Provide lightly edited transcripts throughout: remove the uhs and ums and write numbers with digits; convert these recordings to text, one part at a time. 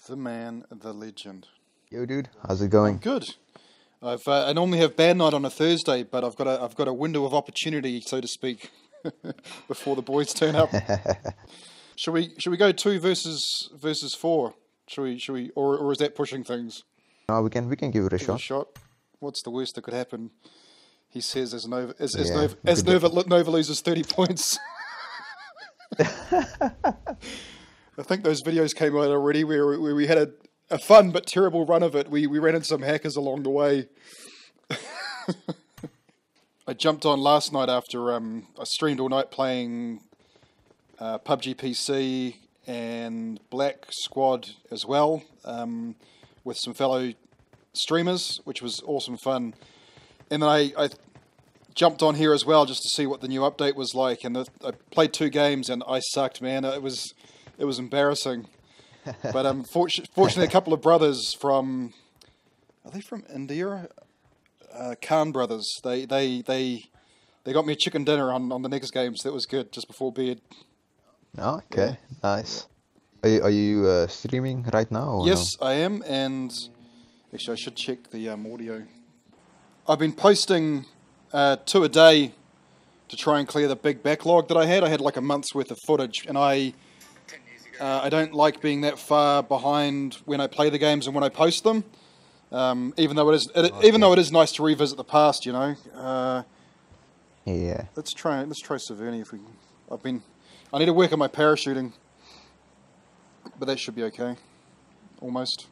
The man, the legend. Yo, dude, how's it going? Good. I normally have band night on a Thursday, but I've got a window of opportunity, so to speak, before the boys turn up. Should we go 2 versus 4? Should we or is that pushing things? No, we can give it a shot. What's the worst that could happen? He says as Nova loses 30 points. I think those videos came out already where we had a fun but terrible run of it. We ran into some hackers along the way. I jumped on last night after I streamed all night playing PUBG PC and Black Squad as well, with some fellow streamers, which was awesome fun. And then I jumped on here as well just to see what the new update was like. And I played 2 games and I sucked, man. It was embarrassing. But fortunately, a couple of brothers from, are they from India? Khan brothers. They got me a chicken dinner on the next game, so that was good just before bed. Oh, okay, yeah. Nice. Are you streaming right now? Or yes, no? I am, and actually I should check the audio. I've been posting 2 a day to try and clear the big backlog that I had. I had like a month's worth of footage, and I don't like being that far behind when I play the games and when I post them. Even though it is nice to revisit the past, you know. Yeah. Let's try Severny if we. I need to work on my parachuting, but that should be okay. Almost.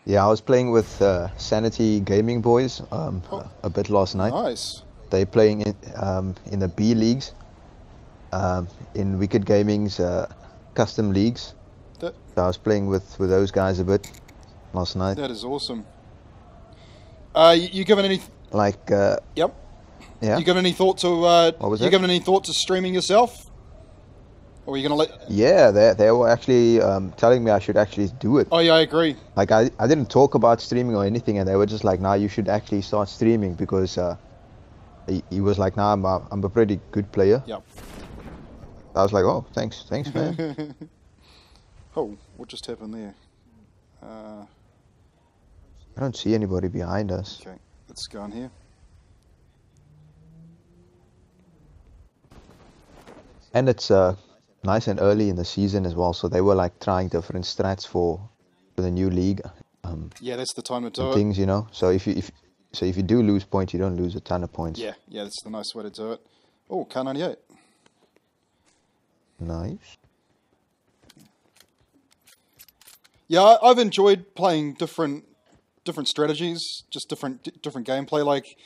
Yeah, I was playing with Sanity Gaming boys a bit last night. Nice. They playing in the B leagues, in Wicked Gaming's custom leagues. So I was playing with those guys a bit last night. That is awesome. You given any? Like. Yep. Yeah. You given any thought to? What was that? You given any thought to streaming yourself? Or are you gonna let? Yeah, they were actually telling me I should actually do it. Oh yeah, I agree. Like I didn't talk about streaming or anything, and they were just like, "Nah, you should actually start streaming," because he was like, "Nah, I'm a pretty good player." Yep. I was like, "Oh, thanks, man." Oh, what just happened there? I don't see anybody behind us. Okay, let's go on here. And it's nice and early in the season as well, so they were like trying different strats for the new league. Yeah, that's the time to do it. Things, you know. So if you do lose points, you don't lose a ton of points. Yeah, that's the nice way to do it. Oh, K98. Nice. Yeah, I've enjoyed playing different strategies, just different gameplay. Like,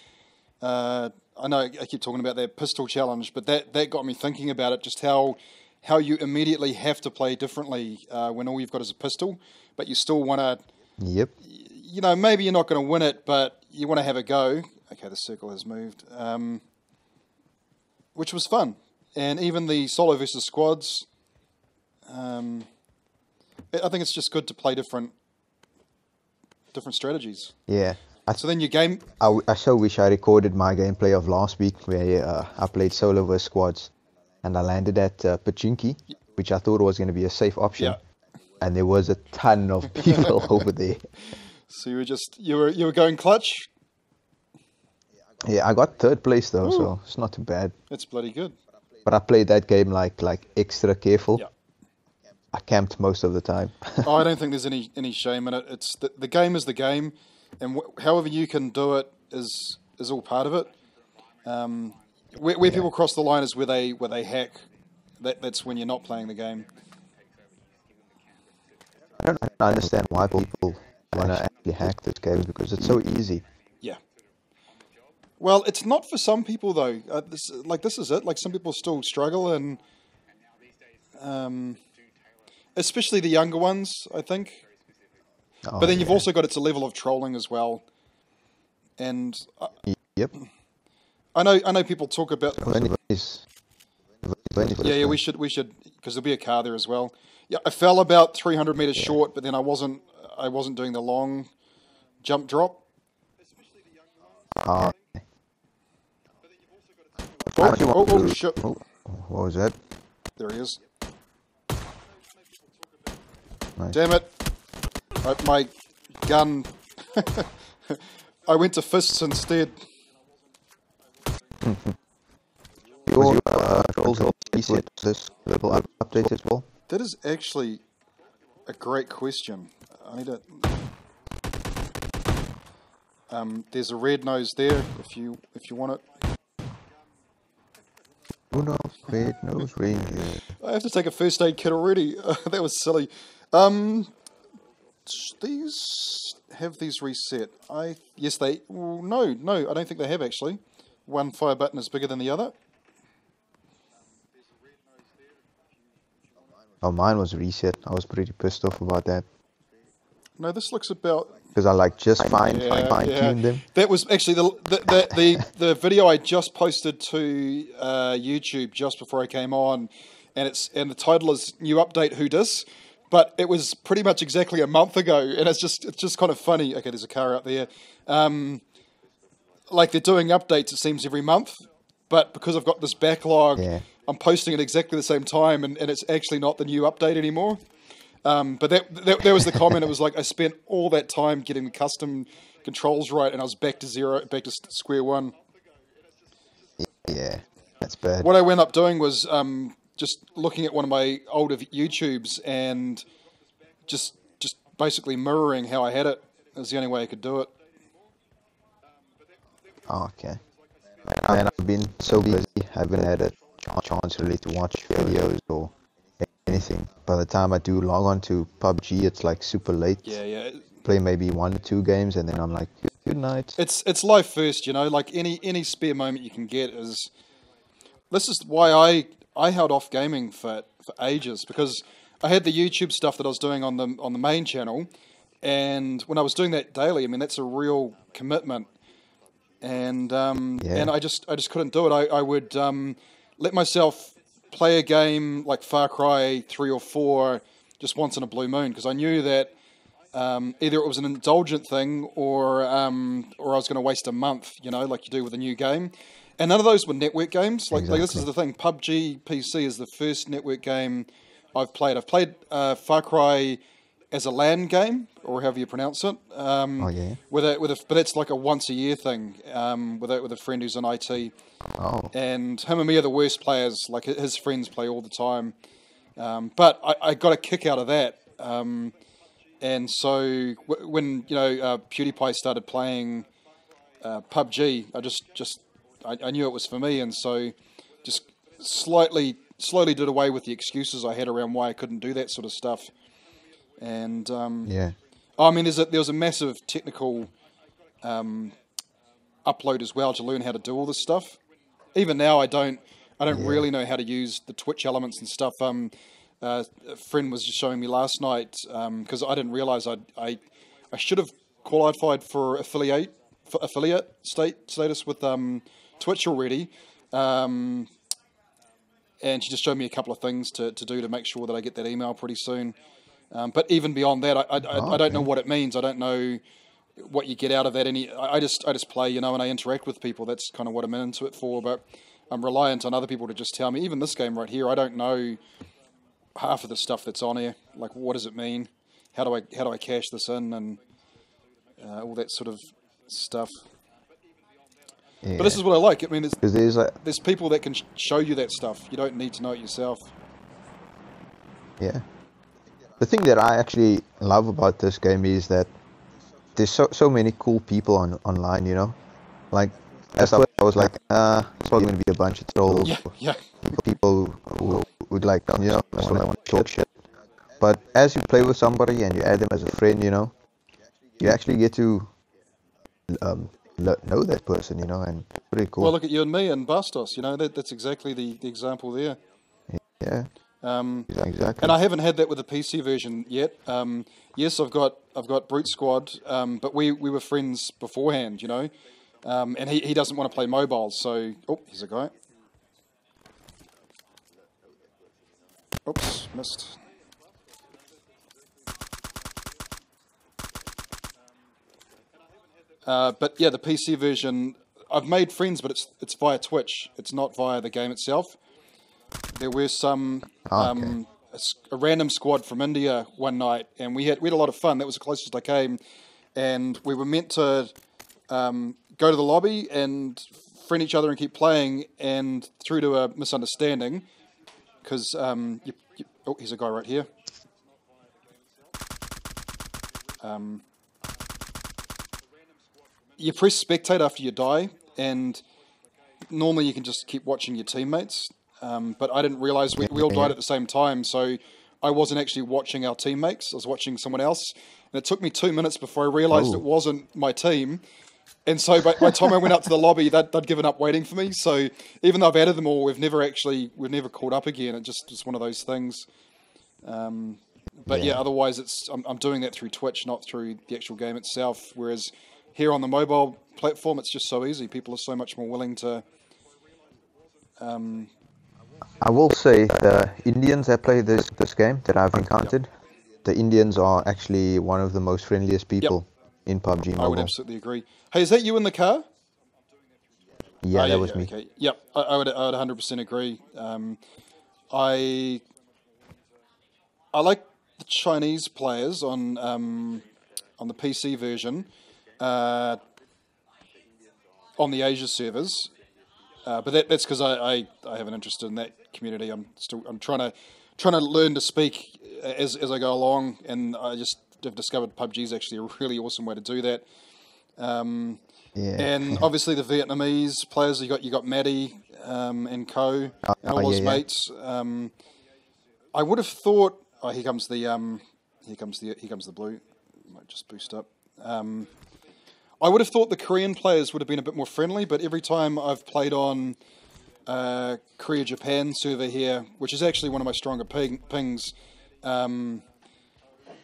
I know I keep talking about that pistol challenge, but that got me thinking about it. Just how you immediately have to play differently when all you've got is a pistol, but you still want to. Yep. You know, maybe you're not going to win it, but you want to have a go. Okay, the circle has moved, which was fun, and even the solo versus squads. I think it's just good to play different strategies. Yeah. So then your game... I so wish I recorded my gameplay of last week where I played solo versus squads, and I landed at Pachinki, which I thought was going to be a safe option. Yeah. And there was a ton of people over there. So you were going clutch? Yeah, I got 3rd place though, Ooh. So it's not too bad. That's bloody good. But I played that game like extra careful. Yeah. I camped most of the time. Oh, I don't think there's any shame in it. It's the game is the game, and however you can do it is all part of it. Where people cross the line is where they hack. That's when you're not playing the game. I don't understand why people want to actually hack this game, because it's so easy. Yeah. Well, it's not for some people though. This is it. Like some people still struggle, and especially the younger ones, I think. Oh, but then you've also got it's a level of trolling as well. And yep. I know people talk about. Yeah, we should because there'll be a car there as well. Yeah, I fell about 300 meters short, but then I wasn't doing the long jump drop. Oh, oh shit! what was that? There he is. Nice. Damn it! My gun. I went to fists instead. Your controls reset this little update as well? That is actually a great question. I need to. There's a red nose there if you want it. Oh no, red nose reindeer. I have to take a first aid kit already. That was silly. These have these reset. Yes they. Well, no, I don't think they have actually. One fire button is bigger than the other. Oh, mine was reset. I was pretty pissed off about that. No, this looks about. Because I like just fine-tuned them. That was actually the video I just posted to YouTube just before I came on, and the title is "New Update Who Dis," but it was pretty much exactly a month ago, and it's just kind of funny. Okay, there's a car out there. Like they're doing updates, it seems every month, but because I've got this backlog, I'm posting at exactly the same time, and it's actually not the new update anymore. But that was the comment. It was like I spent all that time getting the custom controls right, and I was back to square one. Yeah, that's bad. What I went up doing was just looking at one of my older YouTubes and just basically mirroring how I had it. It was the only way I could do it. Oh, okay. And I've been so busy, I haven't had a chance really to watch videos or anything. By the time I do log on to PUBG, it's like super late. Yeah. Play maybe 1 or 2 games, and then I'm like, good night. It's life first, you know. Like any spare moment you can get is. This is why I held off gaming for ages, because I had the YouTube stuff that I was doing on the main channel, and when I was doing that daily, I mean that's a real commitment. And and I just couldn't do it. I would let myself play a game like Far Cry 3 or 4 just once in a blue moon, because I knew that either it was an indulgent thing or I was going to waste a month, you know, like you do with a new game. And none of those were network games. Like this is the thing. PUBG PC is the first network game I've played. I've played Far Cry as a LAN game, or however you pronounce it. But it's like a once a year thing. With a friend who's in IT. Oh. And him and me are the worst players. Like his friends play all the time. But I got a kick out of that. And so when PewDiePie started playing PUBG, I knew it was for me, and so just slowly did away with the excuses I had around why I couldn't do that sort of stuff. And I mean, there was a massive technical upload as well to learn how to do all this stuff. Even now, I don't really know how to use the Twitch elements and stuff. A friend was just showing me last night, because I didn't realize I should have qualified for affiliate status with Twitch already. And she just showed me a couple of things to do to make sure that I get that email pretty soon. But even beyond that, I don't know what it means. I don't know what you get out of that. I just play, you know, and I interact with people. That's kind of what I'm into it for. But I'm reliant on other people to just tell me. Even this game right here, I don't know half of the stuff that's on here. Like, what does it mean? How do I cash this in, and all that sort of stuff. Yeah. But this is what I like. I mean, there's people that can show you that stuff. You don't need to know it yourself. Yeah. The thing that I actually love about this game is that there's so many cool people online, you know? Like, as I was like, it's probably going to be a bunch of trolls. Yeah. People who would like, you know, just want to talk shit. But as you play with somebody and you add them as a friend, you know, you actually get to know that person, you know, and pretty cool. Well, look at you and me and Bastos, you know, that's exactly the example there. Yeah. Exactly. And I haven't had that with the PC version yet. Yes, I've got Brute Squad, but we were friends beforehand, you know, and he doesn't want to play mobile, so here's a guy. Oops, missed. But yeah, the PC version, I've made friends, but it's via Twitch. It's not via the game itself. There were some a random squad from India one night, and we had a lot of fun. That was the closest I came, and we were meant to go to the lobby and friend each other and keep playing, and through to a misunderstanding, because oh, here's a guy right here. You press spectate after you die, and normally you can just keep watching your teammates, but I didn't realise we all died at the same time, so I wasn't actually watching our teammates, I was watching someone else, and it took me 2 minutes before I realised it wasn't my team, and so by the time I went up to the lobby, they'd given up waiting for me, so even though I've added them all, we've never caught up again. It's just one of those things. But yeah, otherwise I'm doing that through Twitch, not through the actual game itself, whereas here on the mobile platform, it's just so easy. People are so much more willing to... I will say the Indians that play this game that I've encountered, the Indians are actually one of the most friendliest people in PUBG Mobile. I would absolutely agree. Hey, is that you in the car? Yeah, that was me. Okay. Yep, I would 100% agree. I like the Chinese players on the PC version, on the Asia servers, but that's because I have an interest in that community. I'm trying to learn to speak as I go along, and I just have discovered PUBG is actually a really awesome way to do that. And obviously the Vietnamese players, you got Maddie and Co and all his mates. I would have thought. Oh, here comes the blue. Might just boost up. I would have thought the Korean players would have been a bit more friendly, but every time I've played on Korea-Japan server here, which is actually one of my stronger pings,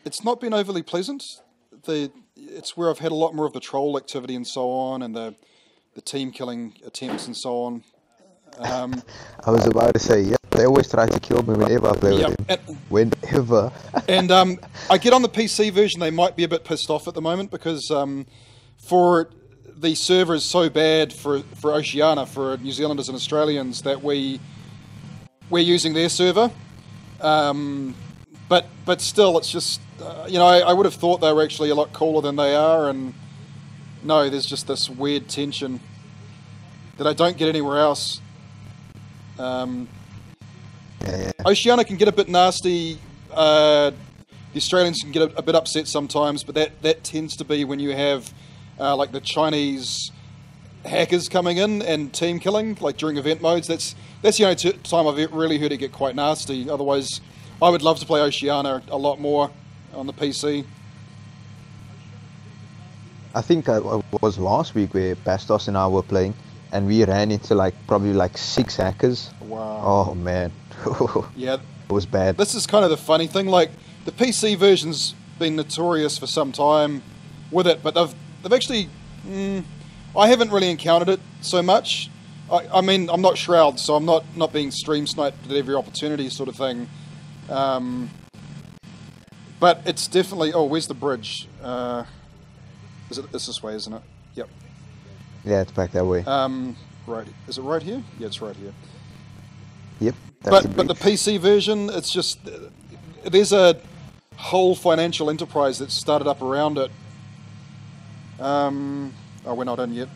it's not been overly pleasant. It's where I've had a lot more of the troll activity and so on, and the team killing attempts and so on. I was about to say, yeah, they always try to kill me whenever I play with them. Whenever. And I get on the PC version, they might be a bit pissed off at the moment because for the server is so bad for Oceania, for New Zealanders and Australians, that we're using their server. But still, it's just, I would have thought they were actually a lot cooler than they are, and no, there's just this weird tension that I don't get anywhere else. Oceania can get a bit nasty. The Australians can get a bit upset sometimes, but that tends to be when you have like the Chinese hackers coming in and team killing, like during event modes. That's the only time I've really heard it get quite nasty. Otherwise, I would love to play Oceania a lot more on the PC. I think it was last week where Bastos and I were playing, and we ran into probably 6 hackers. Wow. Oh man. Yeah. It was bad. This is kind of the funny thing. Like, the PC version's been notorious for some time with it, but they've actually... I haven't really encountered it so much. I mean, I'm not Shroud, so I'm not being stream sniped at every opportunity sort of thing. But it's definitely... Oh, where's the bridge? It's this way, isn't it? Yep. Yeah, it's back that way. Right. Is it right here? Yeah, it's right here. Yep. But the PC version, it's just... There's a whole financial enterprise that's started up around it. Oh, we're not in yet.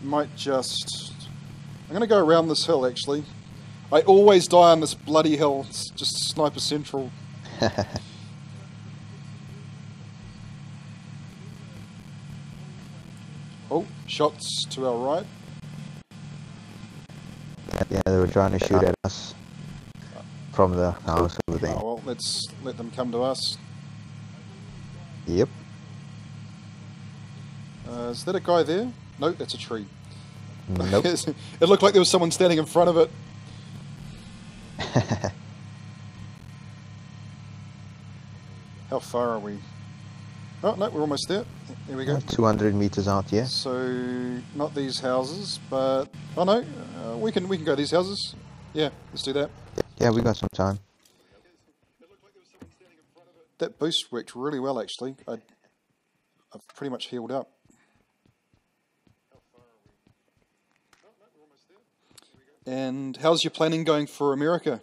Might just... I'm going to go around this hill, actually. I always die on this bloody hill. It's just Sniper Central. Oh, shots to our right. Yeah, they were trying to shoot at us from the house over there. Oh, well, let's let them come to us. Yep. Is that a guy there? No, that's a tree. Nope. It looked like there was someone standing in front of it. How far are we? Oh, no, we're almost there. Here we go. 200 meters out, yeah. So, not these houses, but... Oh, no, we can go these houses. Yeah, let's do that. Yeah, we got some time. That boost worked really well, actually. I've pretty much healed up. And how's your planning going for America?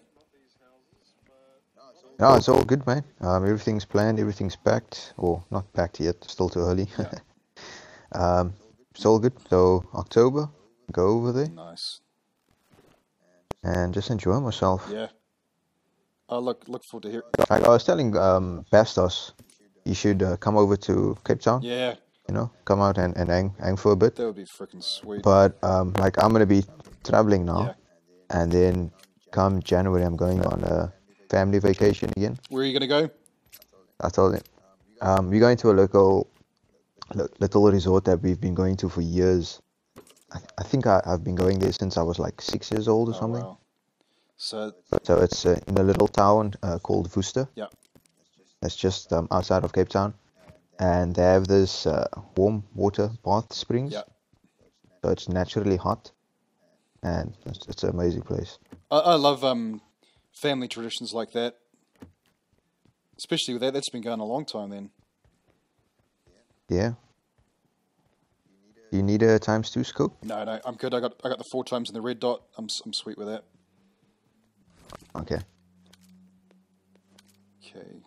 No, it's all good, man. Everything's planned, everything's packed, or not packed yet, still too early. Yeah. It's all good. So October, go over there Nice. and just enjoy myself. Yeah. I look forward to hearing. Like I was telling Bastos, you should come over to Cape Town. Yeah, You know, come out and hang for a bit. that would be freaking sweet. But like I'm gonna be traveling now, Yeah. and then come January I'm going on a family vacation again. Where are you gonna go? I told him, we're going to a little resort that we've been going to for years. I think I've been going there since I was like 6 years old or Oh, something. wow. So So it's in a little town called Worcester. yeah. It's just outside of Cape Town, and they have this warm water bath springs. Yeah. So it's naturally hot, and it's an amazing place. I love family traditions like that. Especially with that, that's been going a long time then. Yeah. You need a ×2 scope? No, I'm good. I got the 4 times in the red dot. I'm sweet with that. Okay. Okay.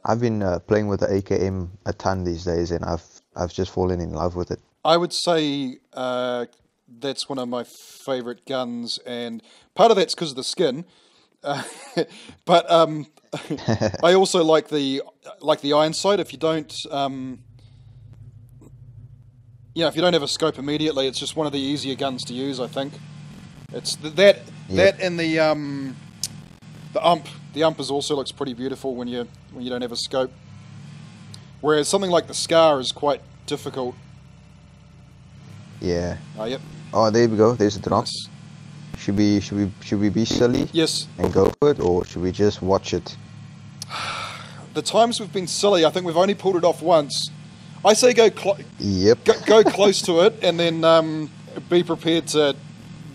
I've been playing with the AKM a ton these days, and I've just fallen in love with it. I would say that's one of my favorite guns, and part of that's because of the skin. But I also like the iron sight. If you don't, if you don't have a scope immediately, it's just one of the easier guns to use. I think it's that and the ump. The ump also looks pretty beautiful when you don't have a scope. Whereas something like the Scar is quite difficult. Yeah. Oh, yep. Oh, there we go. There's a drop. Nice. Should we be silly? Yes. And go for it, or should we just watch it? The times we've been silly, I think we've only pulled it off once. I say go Yep. go close to it, and then be prepared to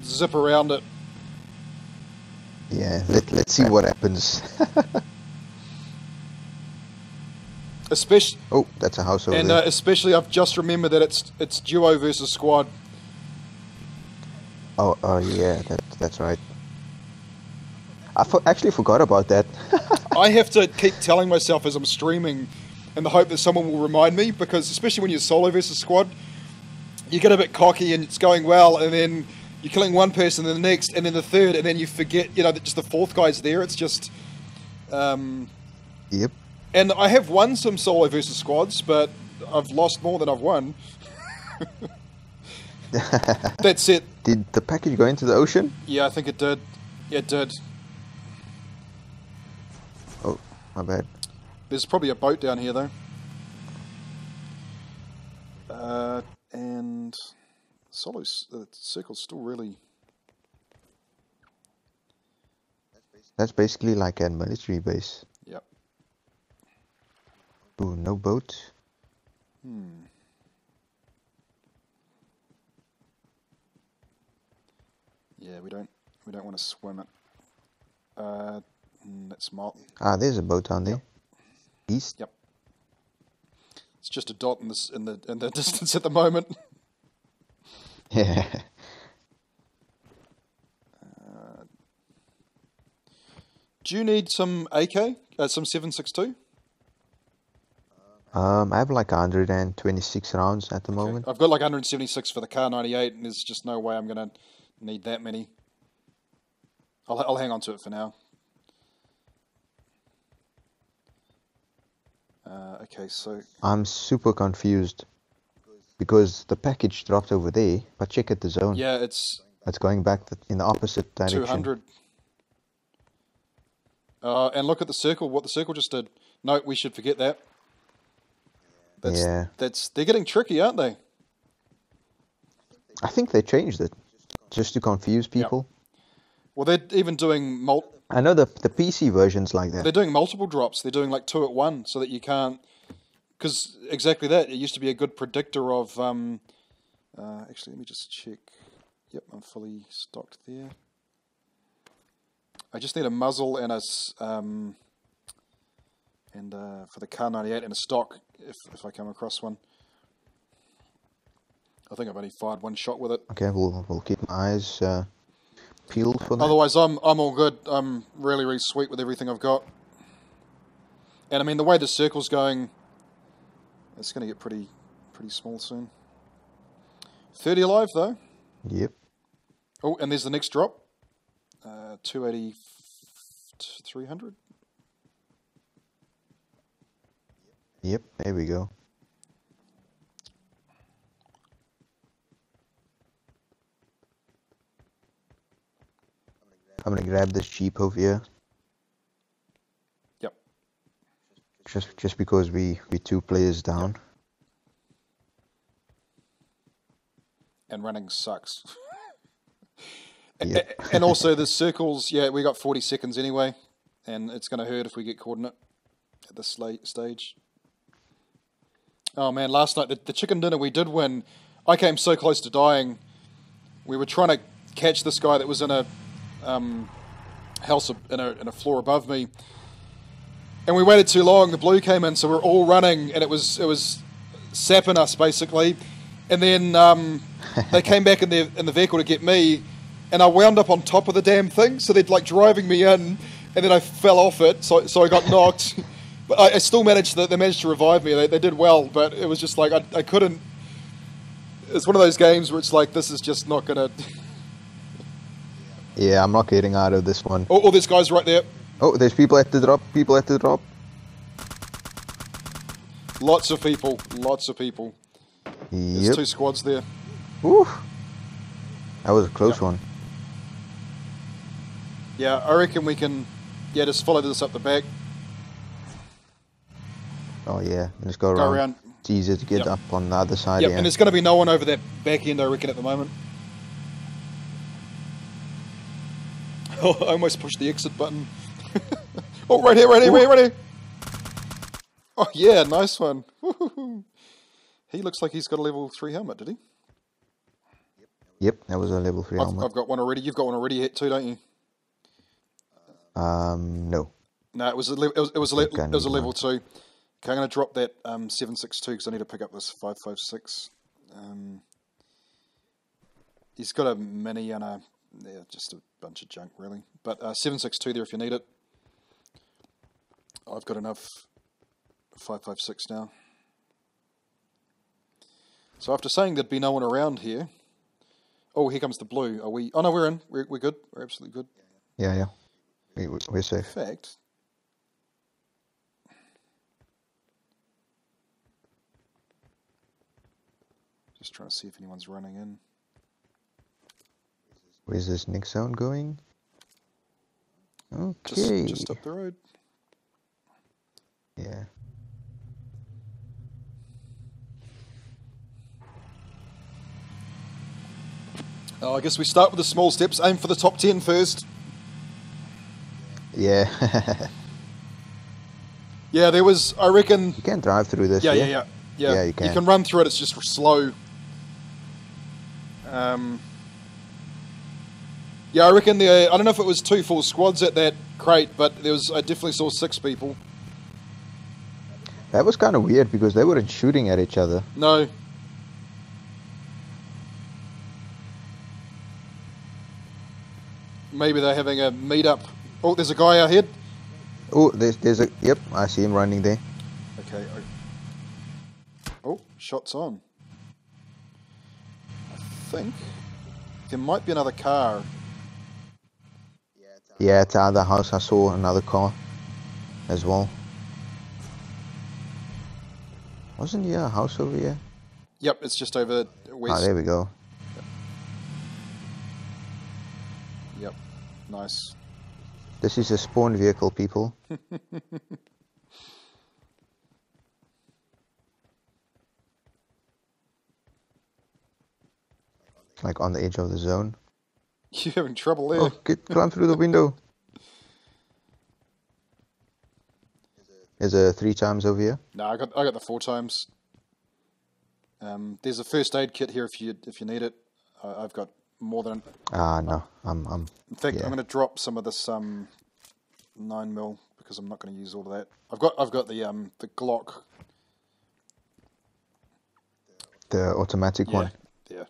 zip around it. Yeah. Let's see what happens. Especially, Oh, that's a house over and there. especially, I've just remembered that it's duo versus squad. Oh yeah, that's right. I actually forgot about that. I have to keep telling myself as I'm streaming, in the hope that someone will remind me, because especially when you're solo versus squad, you get a bit cocky and it's going well, and then you're killing one person, then the next, and then the third, and then you forget, that just the fourth guy's there. It's just, Yep. and I have won some solo versus squads, but I've lost more than I've won. That's it. Did the package go into the ocean? Yeah, I think it did. Yeah, it did. Oh, my bad. There's probably a boat down here, though. And solo circle's still really... That's basically like a military base. Yep. Ooh, no boat. Yeah, we don't want to swim it. That's Malt. Ah, there's a boat down there. East. Yep. It's just a dot in the distance at the moment. Yeah. Do you need some AK? Some 7.62? I have like 126 rounds at the moment. I've got like 176 for the Kar98, and there's just no way I'm gonna need that many. I'll hang on to it for now. Okay, so I'm super confused because the package dropped over there, but check at the zone. yeah, it's It's going back in the opposite direction. 200. And look at the circle. What the circle just did. No, we should forget that. Yeah. They're getting tricky, aren't they? I think they changed it just to confuse people. Well, they're even doing I know the PC version's like that. they're doing multiple drops. They're doing like 2 at 1, so that you can't. Because exactly that. It used to be a good predictor of. Actually, let me just check. Yep, I'm fully stocked there. I just need a muzzle and a for the Kar98 and a stock if I come across one. I think I've only fired one shot with it. Okay, we'll keep my eyes peeled for that. Otherwise, I'm all good. I'm really, really sweet with everything I've got. And I mean, the way the circle's going, it's going to get pretty small soon. 30 alive, though. Yep. Oh, and there's the next drop. 280, 300. Yep, there we go. I'm gonna grab this Jeep over here. Yep. Just because we 2 players down. Yep. And running sucks. Yep. And also the circles, yeah, we got 40 seconds anyway, and it's going to hurt if we get caught in it at this stage. Oh man, last night, the chicken dinner we did win, I came so close to dying. We were trying to catch this guy that was in a house in a floor above me, and we waited too long. The blue came in, so we're all running, and it was sapping us basically. And then they came back in the vehicle to get me, and I wound up on top of the damn thing. So they're like driving me in, and then I fell off it, so I got knocked. But I still managed they managed to revive me. They did well, but it was just like I couldn't. It's one of those games where it's like, this is just not gonna. Yeah, I'm not getting out of this one. Oh, there's guys right there. Oh, there's people at the drop. People at the drop. Lots of people. There's Yep. 2 squads there. Woo. That was a close one. Yeah, I reckon we can. Yeah, just follow this up the back. Oh yeah, just go around. It's easier to get up on the other side. Yep, Yeah. and there's going to be no one over that back end, I reckon, at the moment. Oh, I almost pushed the exit button. Oh, right here. Oh, yeah, nice one. He looks like he's got a level 3 helmet, did he? Yep, that was a level 3 helmet. I've got one already. You've got one already too, don't you? No. No, it was a level 2. Okay, I'm going to drop that 762 because I need to pick up this 556. He's got a mini and just a bunch of junk, really. But 762 there if you need it. I've got enough 556 now. So after saying there'd be no one around here... Oh, here comes the blue. Are we... Oh, no, we're in. We're good. We're absolutely good. Yeah. We're safe. In fact... Just trying to see if anyone's running in. Where's this next zone going? Okay. Just up the road. Yeah. Oh, I guess we start with the small steps. Aim for the top 10 first. Yeah. Yeah, there was, I reckon... You can drive through this. Yeah, you can. You can run through it, it's just slow. Yeah, I reckon I don't know if it was 2 full squads at that crate, but I definitely saw 6 people. That was kind of weird because they weren't shooting at each other. No. Maybe they're having a meet-up. Oh, there's a guy out here. Oh, there's a... Yep, I see him running there. Okay. Oh, shots on. I think there might be another car. Yeah, it's out of the house. I saw another car as well. Wasn't there a house over here? Yep, it's just over west. Ah, there we go. Yep, nice. This is a spawn vehicle, people. Like on the edge of the zone. You're having trouble there. Oh, climb through the window. There's a 3 times over here. No, I got the 4 times. There's a first aid kit here if you need it. I've got more than. No, I'm. In fact, yeah. I'm going to drop some of this 9mm because I'm not going to use all of that. I've got the Glock. The automatic one. Yeah.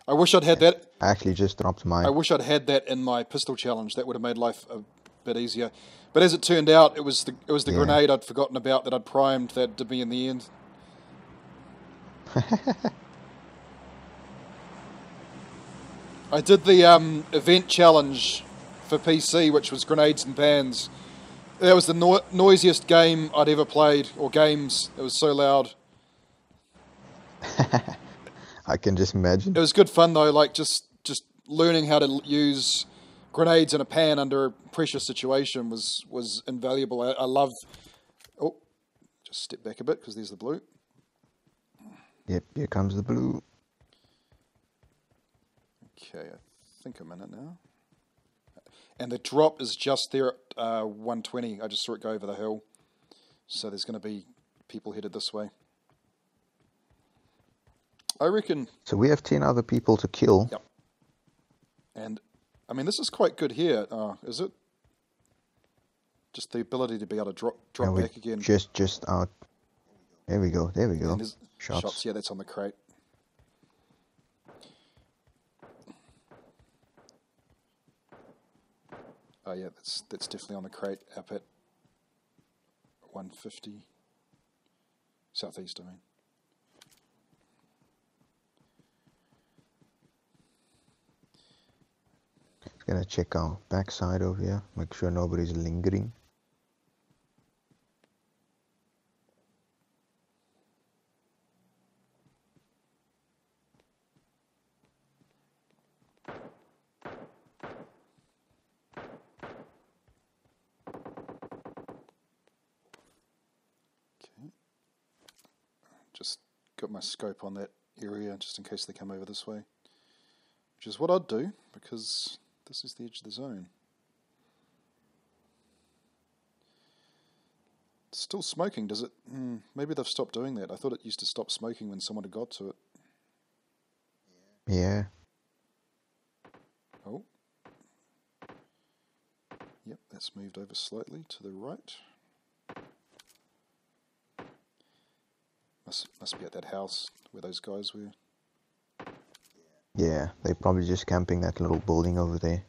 I wish I'd had that. I actually just dropped mine. I wish I'd had that in my pistol challenge. That would have made life a bit easier. But as it turned out, it was the grenade I'd forgotten about that I'd primed that did me in the end. I did the event challenge for PC, which was grenades and bans. That was the noisiest game I'd ever played, or games. It was so loud. I can just imagine. It was good fun though, like just learning how to use grenades in a pan under a pressure situation was invaluable. I love... Oh, just step back a bit because there's the blue. Yep, here comes the blue. Okay, I think I'm in it now. And the drop is just there at 120. I just saw it go over the hill. So there's going to be people headed this way. I reckon... So we have 10 other people to kill. Yep. And, I mean, this is quite good here. Is it? Just the ability to be able to drop back again. Just out. There we go. Shots. Yeah, that's on the crate. Oh yeah, that's definitely on the crate up at 150 southeast. I mean, just gonna check our backside over here. Make sure nobody's lingering. just got my scope on that area just in case they come over this way, which is what I'd do because this is the edge of the zone. It's still smoking, does it? Maybe they've stopped doing that. I thought it used to stop smoking when someone had got to it. Yeah. Oh. Yep, that's moved over slightly to the right. Must be at that house where those guys were. Yeah, they're probably just camping that little building over there.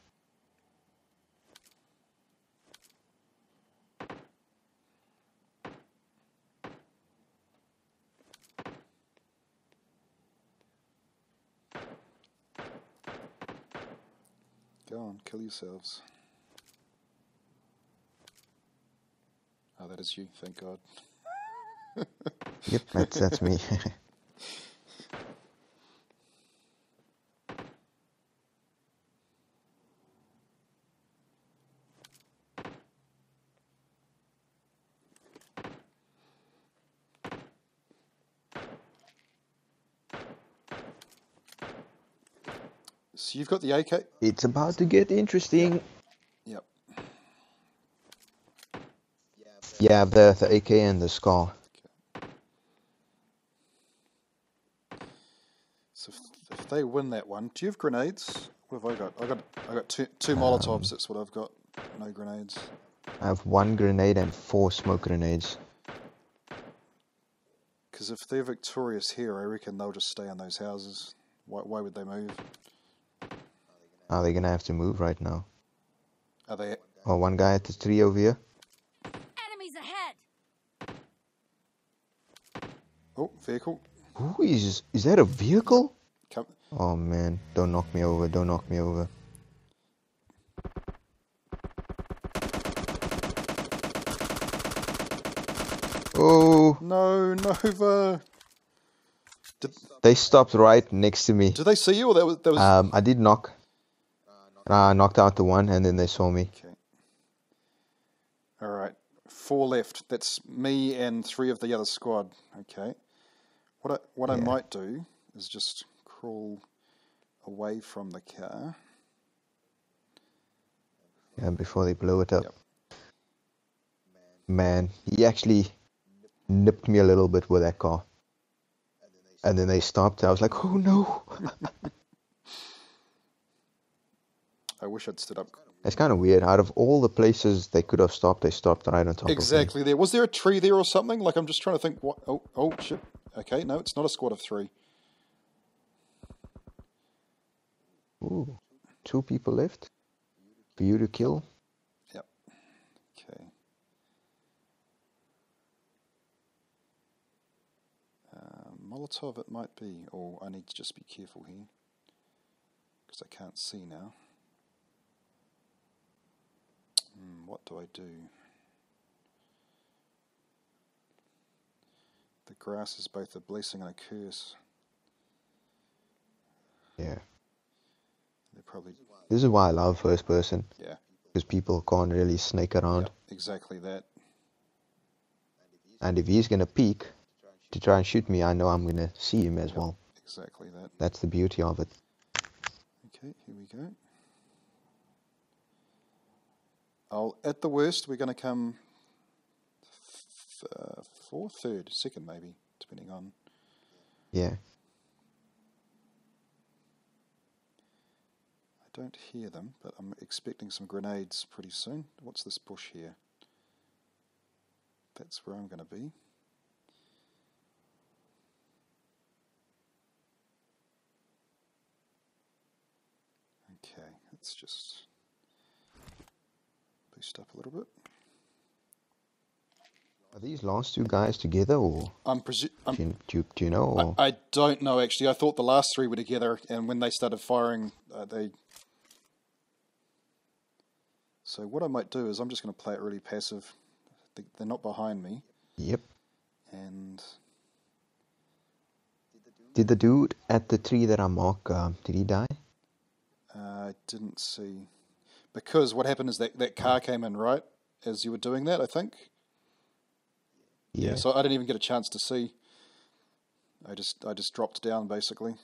Go on, kill yourselves. Oh, that is you, thank God. Yep, that's me. So you've got the AK? It's about to get interesting. Yep. Yeah, the AK and the SCAR. So if they win that one, do you have grenades? What have I got? I got two Molotovs. That's what I've got. No grenades. I have 1 grenade and 4 smoke grenades. Because if they're victorious here, I reckon they'll just stay in those houses. Why would they move? Are they gonna have to move right now? Are they? Oh, one guy at the tree over here. Enemies ahead. Oh, vehicle. Who is that a vehicle? Come. Oh man, don't knock me over, don't knock me over. Oh. No, Nova. They stopped right next to me. Did they see you or that was... I did knock. I knocked out the one and then they saw me. Okay. Alright. 4 left. That's me and 3 of the other squad. Okay. What I might do is just crawl away from the car. Yeah, before they blow it up. Yep. Man, he actually nipped me a little bit with that car. And then they stopped. I was like, oh no. I wish I'd stood up. It's kind of weird. Out of all the places they could have stopped, they stopped right on top Exactly there. Was there a tree there or something? Like, I'm just trying to think what... Oh, shit. Okay, no, it's not a squad of 3. Ooh, 2 people left for you to kill. Yep. Okay. Molotov it might be, or I need to just be careful here because I can't see now. What do I do? The grass is both a blessing and a curse. Yeah. They're probably... This is why I love first person. Yeah. Because people can't really snake around. Yep, exactly that. And if he's gonna peek to try and shoot me, I know I'm gonna see him as well. Exactly that. That's the beauty of it. Okay, here we go. At the worst, we're going to come fourth, third, second maybe, depending on... Yeah. I don't hear them, but I'm expecting some grenades pretty soon. What's this bush here? That's where I'm going to be. Okay, let's just boost up a little bit. Are these last 2 guys together, or do you know? Or? I don't know actually. I thought the last 3 were together, and when they started firing, they... So what I might do is I'm just going to play it really passive. They're not behind me. Yep. And... Did the dude at the tree that I marked, did he die? I didn't see. Because what happened is that car came in right as you were doing that, I think. Yeah, so I didn't even get a chance to see. I just dropped down basically.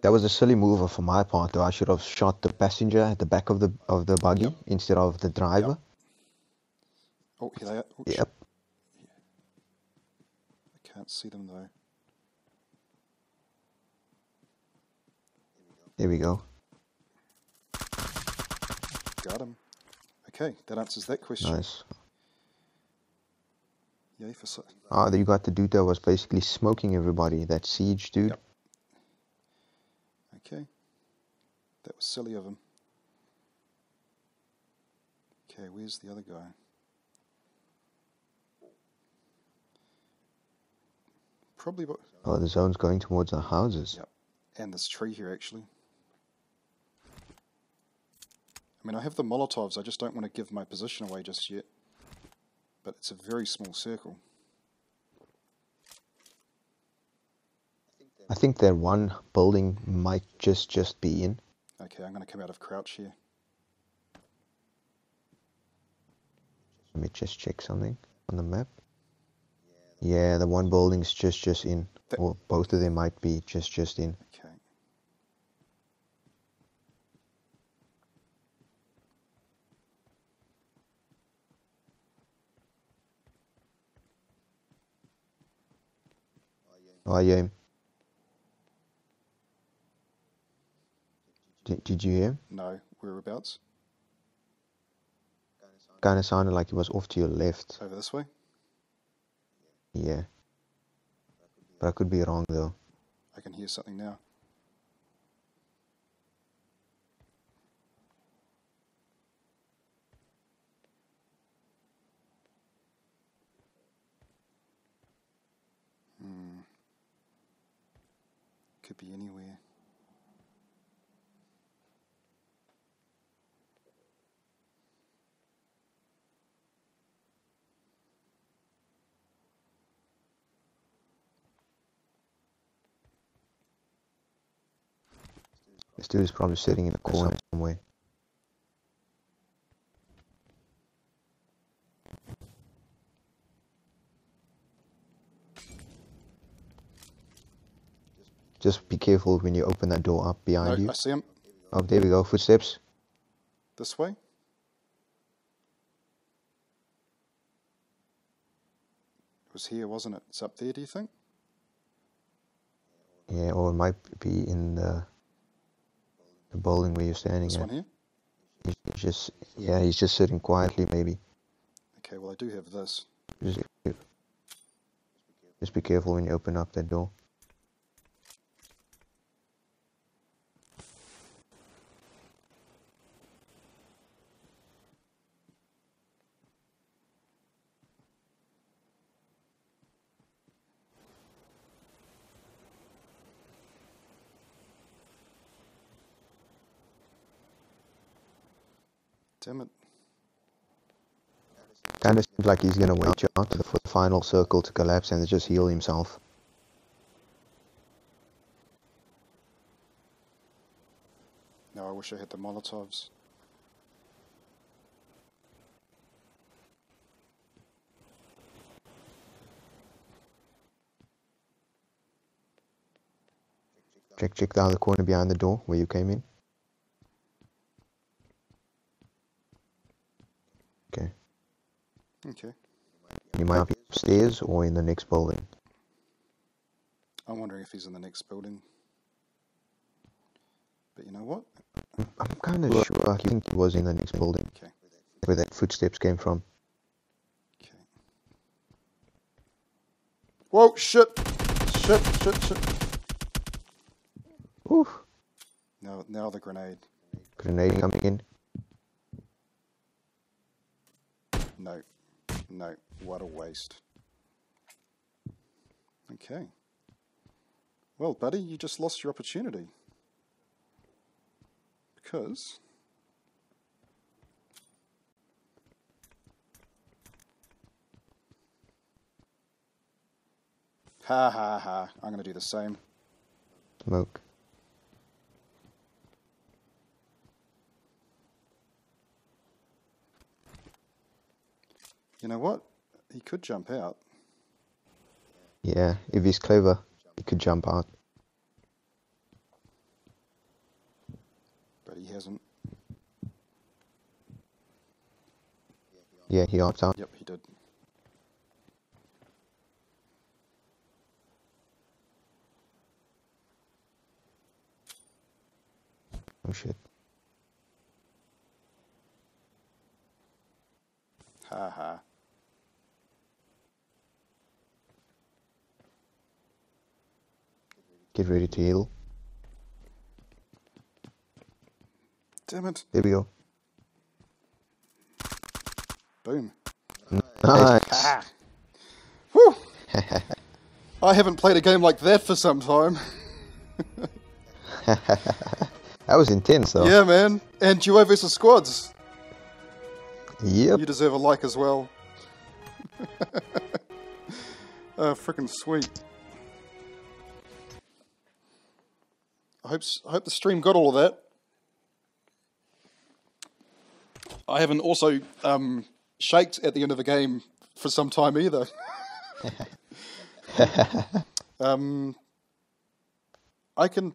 That was a silly move from my part, though. I should have shot the passenger at the back of the buggy instead of the driver. Yep. Oh, here they are. Oh, yep. I can't see them though. There we go. Got him. Okay, that answers that question. Nice. Yay for so. You got the dude that was basically smoking everybody. That siege dude. Yep. Okay. That was silly of him. Okay, where's the other guy? Probably... Oh, the zone's going towards our houses. Yep. And this tree here, actually. I mean, I have the Molotovs, I just don't want to give my position away just yet. But it's a very small circle. I think that one building might just be in. Okay, I'm going to come out of crouch here. Let me just check something on the map. Yeah, the one building's just in. Or both of them might be just in. Okay. Oh, yeah. Did you hear him? No, whereabouts? Kind of sounded like he was off to your left. Over this way? Yeah. But I could be wrong though. I can hear something now. Could be anywhere. This dude is probably sitting in a corner somewhere. Just be careful when you open that door up behind you. I see him. Oh, there we go. Footsteps. This way? It was here, wasn't it? It's up there, do you think? Yeah, or it might be in the building where you're standing This at. one here? He's just sitting quietly maybe. Okay, well I do have this. Just be careful when you open up that door. Damn it. Kind of seems like he's gonna wait out for the final circle to collapse and just heal himself. No, I wish I had the Molotovs. Check the other corner behind the door where you came in. Okay. Okay. You might be upstairs or in the next building. I'm wondering if he's in the next building. But you know what? I'm kind of sure. I think he was in the next building. Okay. Where that footsteps came from. Okay. Whoa, shit! Shit. Oof. Now the grenade. Grenade coming in. No, what a waste. Okay. Well, buddy, you just lost your opportunity. Because... Ha. I'm going to do the same. Smoke. You know what? He could jump out. Yeah, if he's clever, he could jump out. But he hasn't. Yeah, he opts out. Yep, he did. Oh shit. Ha. Get ready to heal. Damn it. There we go. Boom. Nice. Ha. Whew. I haven't played a game like that for some time. That was intense though. Yeah, man. And duo versus squads. Yep. You deserve a like as well. Freaking sweet. I hope the stream got all of that. I haven't also shaked at the end of the game for some time either. I can